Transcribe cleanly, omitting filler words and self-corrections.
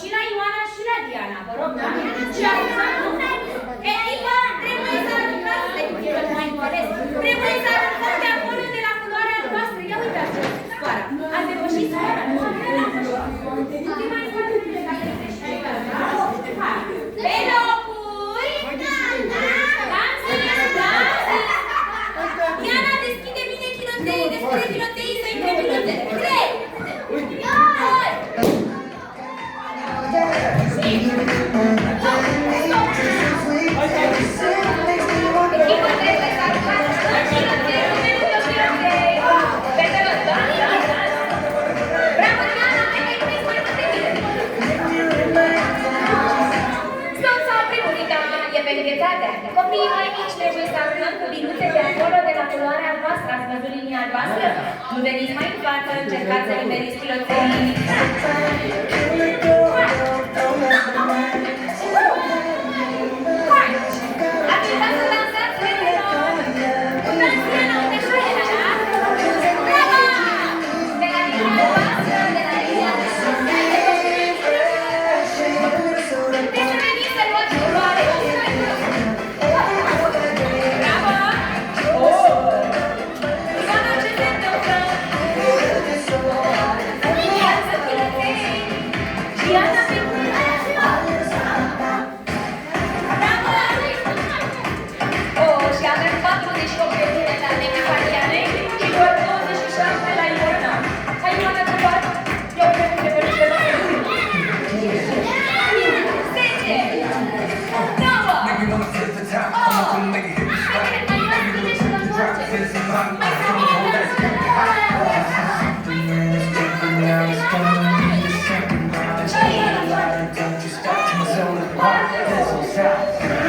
și la Ioana și la Diana, vă rog, da? Și acum, echipa, trebuie să arătați, mai înțeles, trebuie să arătați de acolo de la culoarea noastră. Ia uitați, scoara. Ați depășit scoara? Nu, mai scoară de la pe locuri! Diana, deschide bine chiloteii, deschide chiloteii să intre chiloteii. 3, 2, copiii mai mici trebuie să aflăm cu binuțe de acolo, de la culoarea voastră. Ați văzut linia voastră? Nu veniți mai în față, încercați să liberiți chiloțenii. Hai! Așteptați să dansați, fetelor! Dansiana, unde așa era, da? Bravo! De la linia voastră, de la linia voastră. De ce veniți să luați culoare? Don't you stop till my soul is wild. That's so sad.